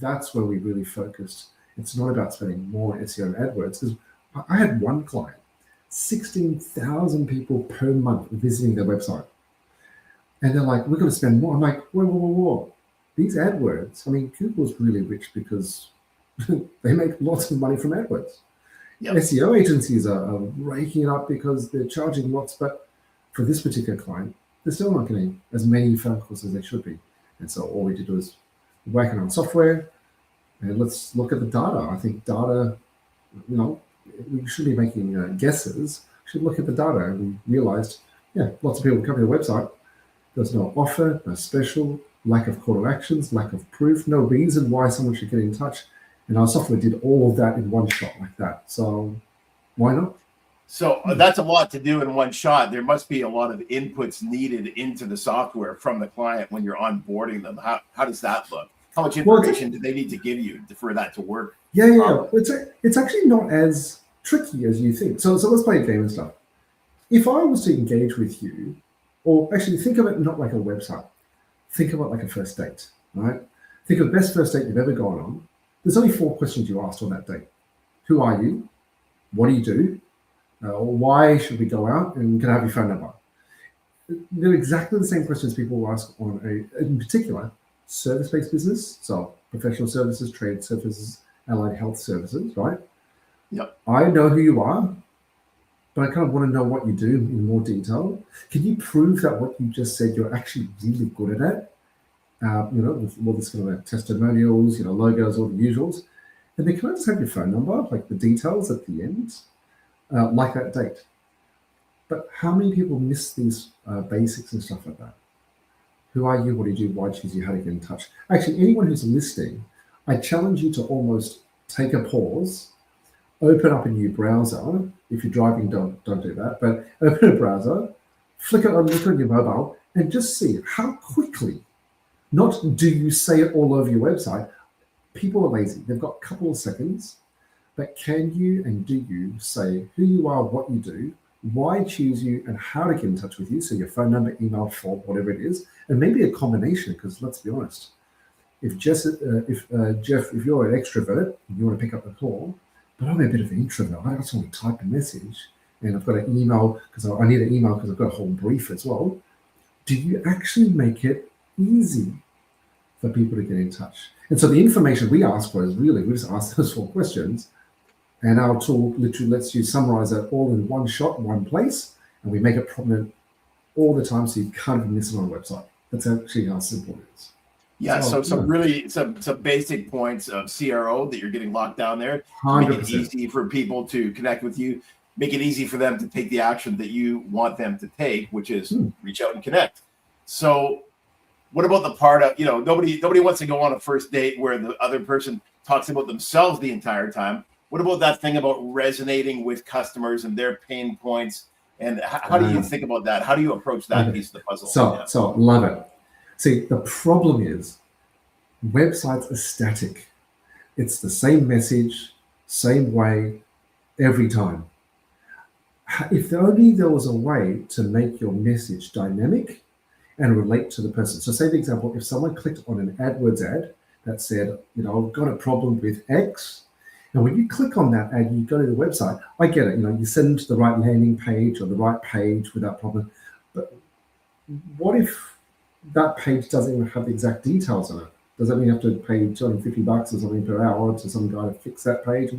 that's where we really focused. It's not about spending more on SEO and AdWords, because I had one client, 16,000 people per month visiting their website. And they're like, we're going to spend more. I'm like, whoa. These AdWords, I mean, Google's really rich because they make lots of money from AdWords. Yep. SEO agencies are raking it up because they're charging lots, but for this particular client, they're still not getting as many phone calls as they should be. And so all we did was working on software, and let's look at the data. I think data, we should be making guesses. We should look at the data. And we realized, lots of people come to the website. There's no offer, no special, lack of call to actions, lack of proof, no reason why someone should get in touch. And our software did all of that in one shot like that. So why not? So that's a lot to do in one shot. There must be a lot of inputs needed into the software from the client when you're onboarding them. How does that look? How much information do they need to give you for that to work? Yeah. It's actually not as tricky as you think. So let's play a game and stuff. If I was to engage with you, or actually think of it not like a website, think of it like a first date, right? Think of the best first date you've ever gone on. There's only 4 questions you asked on that date. Who are you? What do you do? Why should we go out? And can I have your phone number? They're exactly the same questions people ask on in particular, service-based business. So professional services, trade services, allied health services, right? Yep. I know who you are, but I kind of want to know what you do in more detail. Can you prove that what you just said you're actually really good at it? With all this kind of testimonials, logos, all the usuals. And then can I just have your phone number, like the details at the end, like that date? But how many people miss these basics and stuff like that? Who are you? What do you do? Why choose you? How to get in touch? Actually, anyone who's listening, I challenge you to almost take a pause, open up a new browser. If you're driving, don't do that. But open a browser, look on your mobile, and just see how quickly. Not do you say it all over your website. People are lazy. They've got a couple of seconds. But can you and do you say who you are, what you do, why choose you, and how to get in touch with you? So your phone number, email, form, whatever it is, and maybe a combination. Because let's be honest, if Jeff, if you're an extrovert and you want to pick up the call, but I'm a bit of an introvert, I just want to type a message, and I've got an email because I need an email because I've got a whole brief as well. Do you actually make it easy for people to get in touch? And so the information we ask for is really, we just ask those 4 questions, and our tool literally lets you summarize that all in one shot, one place, and we make it prominent all the time so you can't even miss it on a website. That's actually how simple it is. Yeah, so some basic points of CRO that you're getting locked down there. 100%. Make it easy for people to connect with you. Make it easy for them to take the action that you want them to take, which is reach out and connect. So what about the part of, nobody wants to go on a first date where the other person talks about themselves the entire time. What about that thing about resonating with customers and their pain points? And how do you think about that? How do you approach that piece of the puzzle? So love it. See, the problem is websites are static. It's the same message, same way, every time. If only there was a way to make your message dynamic and relate to the person. So say, for example, if someone clicked on an AdWords ad that said, I've got a problem with X, and when you click on that ad, you go to the website, I get it, you send them to the right landing page or the right page without problem. But what if that page doesn't even have the exact details on it? Does that mean you have to pay $250 or something per hour to some guy to fix that page?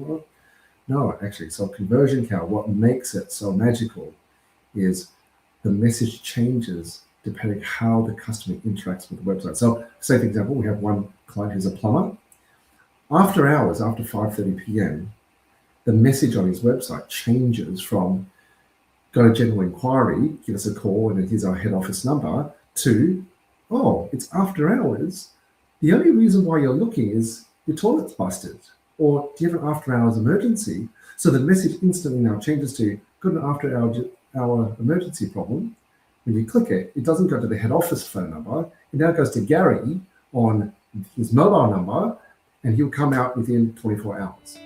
No, actually. So conversion count, what makes it so magical is the message changes depending how the customer interacts with the website. So say, for example, we have one client who's a plumber. After hours, after 5:30 p.m., the message on his website changes from got a general inquiry, give us a call, and here's our head office number, to, it's after hours. The only reason why you're looking is your toilet's busted, or do you have an after hours emergency? So the message instantly now changes to got an after hour emergency problem. When you click it, it doesn't go to the head office phone number. It now goes to Gary on his mobile number, and he'll come out within 24 hours.